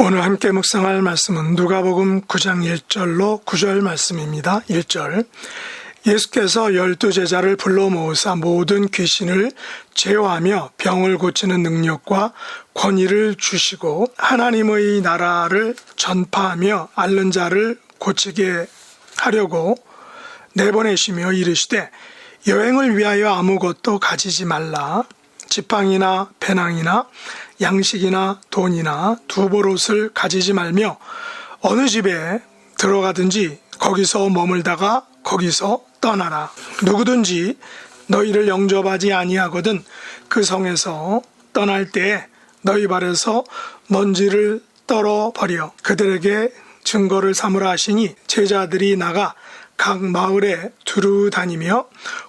오늘 함께 묵상할 말씀은 누가복음 9장 1절로 9절 말씀입니다. 1절 예수께서 12제자를 불러 모으사 모든 귀신을 제어하며 병을 고치는 능력과 권위를 주시고 하나님의 나라를 전파하며 앓는 자를 고치게 하려고 내보내시며 이르시되 여행을 위하여 아무것도 가지지 말라. 지팡이나 배낭이나 양식이나 돈이나 두벌옷을 가지지 말며 어느 집에 들어가든지 거기서 머물다가 거기서 떠나라. 누구든지 너희를 영접하지 아니하거든 그 성에서 떠날 때에 너희 발에서 먼지를 떨어버려 그들에게 증거를 삼으라 하시니 제자들이 나가 각 마을에 두루 다니며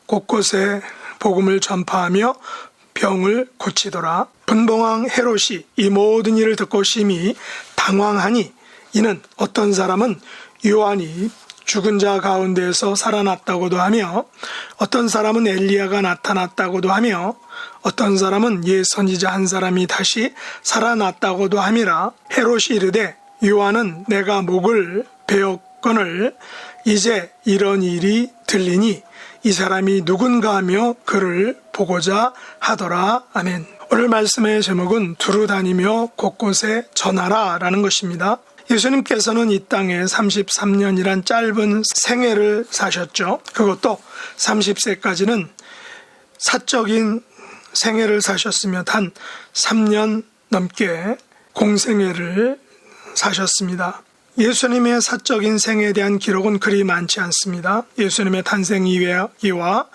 곳곳에 복음을 전파하며 병을 고치더라. 분봉왕 헤롯이 이 모든 일을 듣고 심히 당황하니 이는 어떤 사람은 요한이 죽은 자 가운데에서 살아났다고도 하며 어떤 사람은 엘리야가 나타났다고도 하며 어떤 사람은 옛 선지자 한 사람이 다시 살아났다고도 함이라. 헤롯이 이르되 요한은 내가 목을 베었거늘 이제 이런 일이 들리니 이 사람이 누군가 하며 그를 보고자 하더라. 아멘. 오늘 말씀의 제목은 두루 다니며 곳곳에 전하라 라는 것입니다. 예수님께서는 이 땅에 33년이란 짧은 생애를 사셨죠. 그것도 30세까지는 사적인 생애를 사셨으며 단 3년 넘게 공생애를 사셨습니다. 예수님의 사적인 생에 대한 기록은 그리 많지 않습니다. 예수님의 탄생 이야기와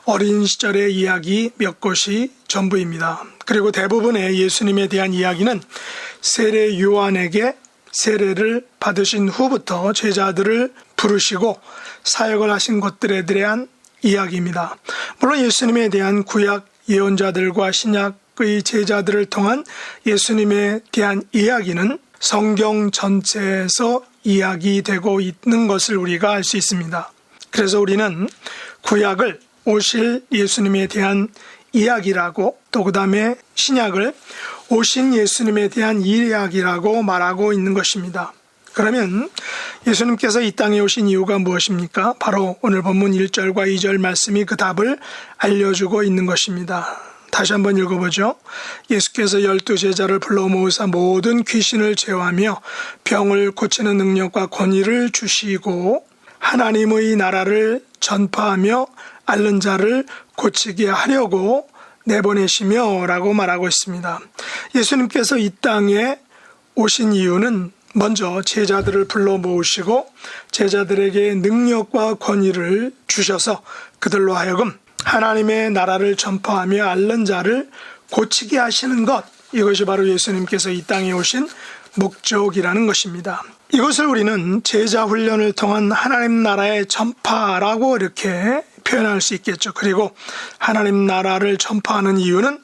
어린 시절의 이야기 몇 곳이 전부입니다. 그리고 대부분의 예수님에 대한 이야기는 세례 요한에게 세례를 받으신 후부터 제자들을 부르시고 사역을 하신 것들에 대한 이야기입니다. 물론 예수님에 대한 구약 예언자들과 신약의 제자들을 통한 예수님에 대한 이야기는 성경 전체에서 이야기되고 있는 것을 우리가 알 수 있습니다. 그래서 우리는 구약을 오실 예수님에 대한 이야기라고, 또 그 다음에 신약을 오신 예수님에 대한 이야기라고 말하고 있는 것입니다. 그러면 예수님께서 이 땅에 오신 이유가 무엇입니까? 바로 오늘 본문 1절과 2절 말씀이 그 답을 알려주고 있는 것입니다. 다시 한번 읽어보죠. 예수께서 12제자를 불러 모으사 모든 귀신을 제어하며 병을 고치는 능력과 권위를 주시고 하나님의 나라를 전파하며 앓는 자를 고치게 하려고 내보내시며 라고 말하고 있습니다. 예수님께서 이 땅에 오신 이유는 먼저 제자들을 불러 모으시고 제자들에게 능력과 권위를 주셔서 그들로 하여금 하나님의 나라를 전파하며 앓는 자를 고치게 하시는 것, 이것이 바로 예수님께서 이 땅에 오신 목적이라는 것입니다. 이것을 우리는 제자 훈련을 통한 하나님 나라의 전파라고 이렇게 표현할 수 있겠죠. 그리고 하나님 나라를 전파하는 이유는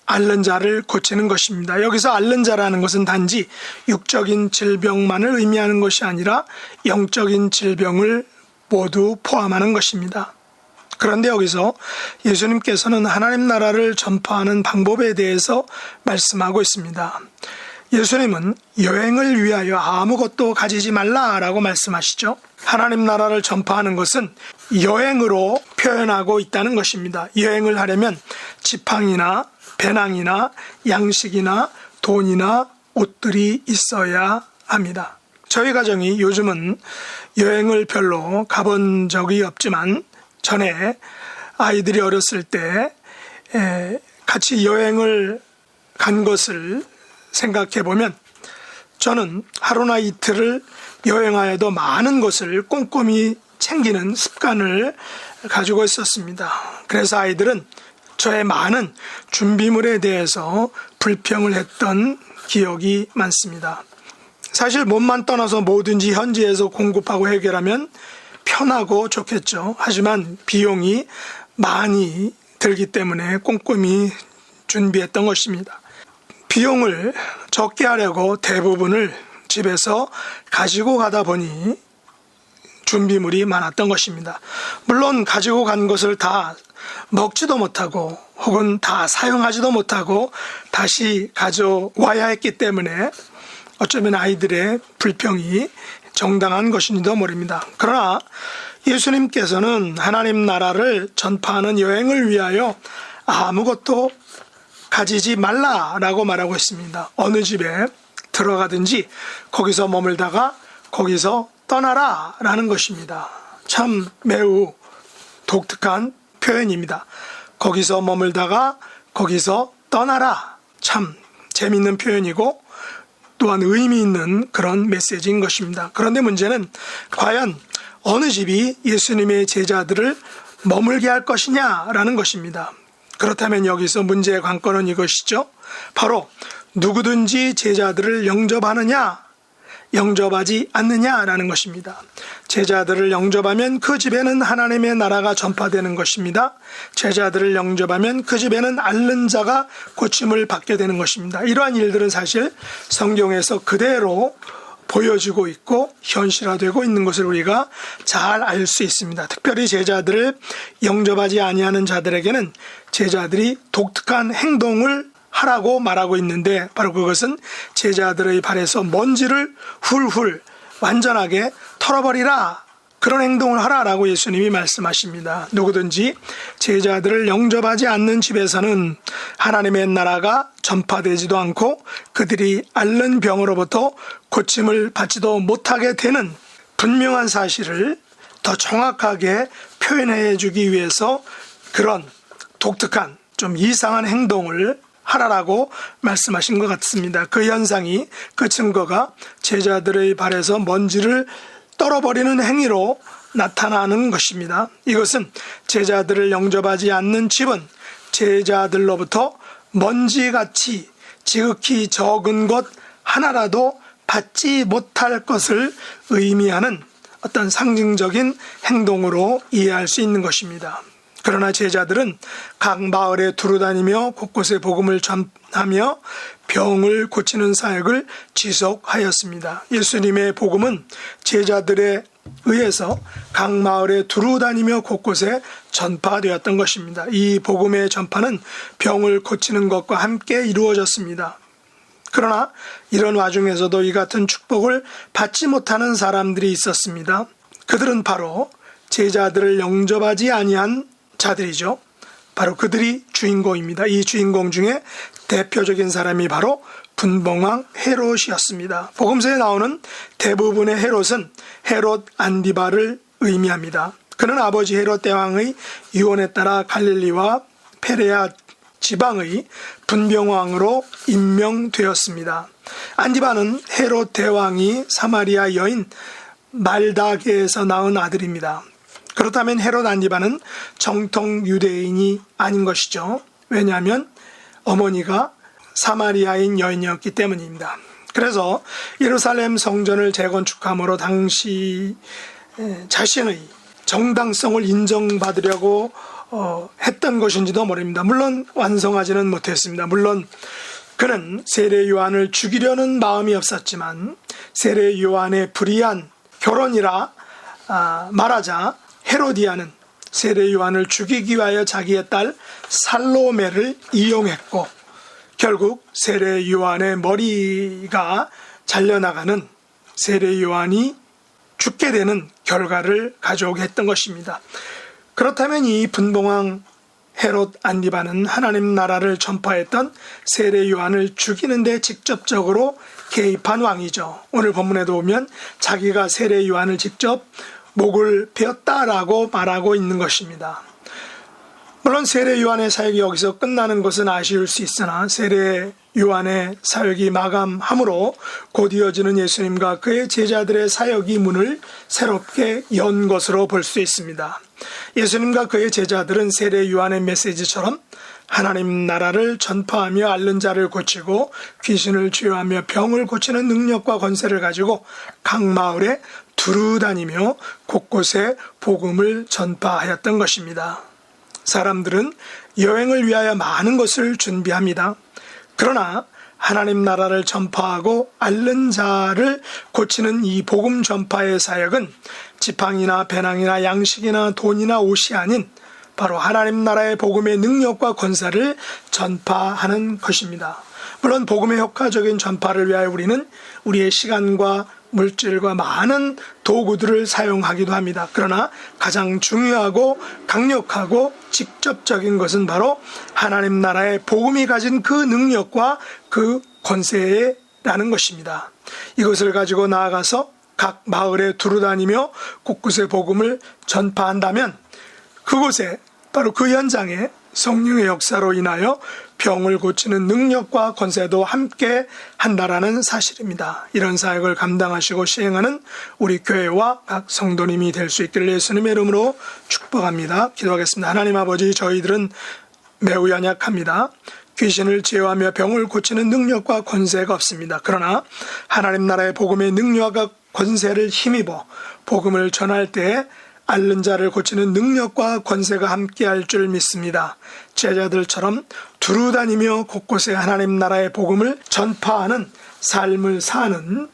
앓는 자를 고치는 것입니다. 여기서 앓는 자라는 것은 단지 육적인 질병만을 의미하는 것이 아니라 영적인 질병을 모두 포함하는 것입니다. 그런데 여기서 예수님께서는 하나님 나라를 전파하는 방법에 대해서 말씀하고 있습니다. 예수님은 여행을 위하여 아무것도 가지지 말라라고 말씀하시죠. 하나님 나라를 전파하는 것은 여행으로 표현하고 있다는 것입니다. 여행을 하려면 지팡이나 배낭이나 양식이나 돈이나 옷들이 있어야 합니다. 저희 가정이 요즘은 여행을 별로 가본 적이 없지만 전에 아이들이 어렸을 때 같이 여행을 간 것을 생각해 보면 저는 하루나 이틀을 여행하여도 많은 것을 꼼꼼히 챙기는 습관을 가지고 있었습니다. 그래서 아이들은 저의 많은 준비물에 대해서 불평을 했던 기억이 많습니다. 사실 몸만 떠나서 뭐든지 현지에서 공급하고 해결하면 편하고 좋겠죠. 하지만 비용이 많이 들기 때문에 꼼꼼히 준비했던 것입니다. 비용을 적게 하려고 대부분을 집에서 가지고 가다 보니 준비물이 많았던 것입니다. 물론 가지고 간 것을 다 먹지도 못하고 혹은 다 사용하지도 못하고 다시 가져와야 했기 때문에 어쩌면 아이들의 불평이 정당한 것인지도 모릅니다. 그러나 예수님께서는 하나님 나라를 전파하는 여행을 위하여 아무것도 가지지 말라라고 말하고 있습니다. 어느 집에 들어가든지 거기서 머물다가 거기서 떠나라라는 것입니다. 참 매우 독특한 표현입니다. 거기서 머물다가 거기서 떠나라. 참 재미있는 표현이고 또한 의미 있는 그런 메시지인 것입니다. 그런데 문제는 과연 어느 집이 예수님의 제자들을 머물게 할 것이냐라는 것입니다. 그렇다면 여기서 문제의 관건은 이것이죠. 바로 누구든지 제자들을 영접하느냐, 영접하지 않느냐라는 것입니다. 제자들을 영접하면 그 집에는 하나님의 나라가 전파되는 것입니다. 제자들을 영접하면 그 집에는 앓는 자가 고침을 받게 되는 것입니다. 이러한 일들은 사실 성경에서 그대로 보여지고 있고 현실화되고 있는 것을 우리가 잘 알 수 있습니다. 특별히 제자들을 영접하지 아니하는 자들에게는 제자들이 독특한 행동을 하라고 말하고 있는데 바로 그것은 제자들의 발에서 먼지를 훌훌 완전하게 털어버리라, 그런 행동을 하라라고 예수님이 말씀하십니다. 누구든지 제자들을 영접하지 않는 집에서는 하나님의 나라가 전파되지도 않고 그들이 앓는 병으로부터 고침을 받지도 못하게 되는 분명한 사실을 더 정확하게 표현해 주기 위해서 그런 독특한 좀 이상한 행동을 하라라고 말씀하신 것 같습니다. 그 현상이, 그 증거가 제자들의 발에서 먼지를 떨어버리는 행위로 나타나는 것입니다. 이것은 제자들을 영접하지 않는 집은 제자들로부터 먼지같이 지극히 적은 것 하나라도 받지 못할 것을 의미하는 어떤 상징적인 행동으로 이해할 수 있는 것입니다. 그러나 제자들은 각 마을에 두루다니며 곳곳에 복음을 전하며 병을 고치는 사역을 지속하였습니다. 예수님의 복음은 제자들에 의해서 각 마을에 두루다니며 곳곳에 전파되었던 것입니다. 이 복음의 전파는 병을 고치는 것과 함께 이루어졌습니다. 그러나 이런 와중에서도 이 같은 축복을 받지 못하는 사람들이 있었습니다. 그들은 바로 제자들을 영접하지 아니한 자들이죠. 바로 그들이 주인공입니다. 이 주인공 중에 대표적인 사람이 바로 분봉왕 헤롯이었습니다. 복음서에 나오는 대부분의 헤롯은 헤롯 안디바를 의미합니다. 그는 아버지 헤롯 대왕의 유언에 따라 갈릴리와 페레아 지방의 분봉왕으로 임명되었습니다. 안디바는 헤롯 대왕이 사마리아 여인 말다게에서 낳은 아들입니다. 그렇다면 헤롯 안디바는 정통 유대인이 아닌 것이죠. 왜냐하면 어머니가 사마리아인 여인이었기 때문입니다. 그래서 예루살렘 성전을 재건축함으로 당시 자신의 정당성을 인정받으려고 했던 것인지도 모릅니다. 물론 완성하지는 못했습니다. 물론 그는 세례 요한을 죽이려는 마음이 없었지만 세례 요한의 불의한 결혼이라 말하자 헤로디아는 세례 요한을 죽이기 위하여 자기의 딸 살로메를 이용했고 결국 세례 요한의 머리가 잘려나가는 세례 요한이 죽게 되는 결과를 가져오게 했던 것입니다. 그렇다면 이 분봉왕 헤롯 안디바는 하나님 나라를 전파했던 세례 요한을 죽이는 데 직접적으로 개입한 왕이죠. 오늘 본문에도 보면 자기가 세례 요한을 직접 목을 베었다라고 말하고 있는 것입니다. 물론 세례 요한의 사역이 여기서 끝나는 것은 아쉬울 수 있으나 세례 요한의 사역이 마감함으로 곧 이어지는 예수님과 그의 제자들의 사역이 문을 새롭게 연 것으로 볼 수 있습니다. 예수님과 그의 제자들은 세례 요한의 메시지처럼 하나님 나라를 전파하며 앓는 자를 고치고 귀신을 치유하며 병을 고치는 능력과 권세를 가지고 각 마을에 두루다니며 곳곳에 복음을 전파하였던 것입니다. 사람들은 여행을 위하여 많은 것을 준비합니다. 그러나 하나님 나라를 전파하고 앓는 자를 고치는 이 복음 전파의 사역은 지팡이나 배낭이나 양식이나 돈이나 옷이 아닌 바로 하나님 나라의 복음의 능력과 권세를 전파하는 것입니다. 물론 복음의 효과적인 전파를 위하여 우리는 우리의 시간과 물질과 많은 도구들을 사용하기도 합니다. 그러나 가장 중요하고 강력하고 직접적인 것은 바로 하나님 나라의 복음이 가진 그 능력과 그 권세라는 것입니다. 이것을 가지고 나아가서 각 마을에 두루다니며 곳곳에 복음을 전파한다면 그곳에 바로 그 현장에 성령의 역사로 인하여 병을 고치는 능력과 권세도 함께 한다라는 사실입니다. 이런 사역을 감당하시고 시행하는 우리 교회와 각 성도님이 될 수 있기를 예수님의 이름으로 축복합니다. 기도하겠습니다. 하나님 아버지, 저희들은 매우 연약합니다. 귀신을 제어하며 병을 고치는 능력과 권세가 없습니다. 그러나 하나님 나라의 복음의 능력과 권세를 힘입어 복음을 전할 때에 앓는 자를 고치는 능력과 권세가 함께할 줄 믿습니다. 제자들처럼 두루다니며 곳곳에 하나님 나라의 복음을 전파하는 삶을 사는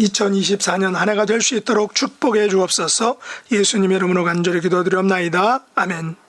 2024년 한 해가 될 수 있도록 축복해 주옵소서. 예수님의 이름으로 간절히 기도드리옵나이다. 아멘.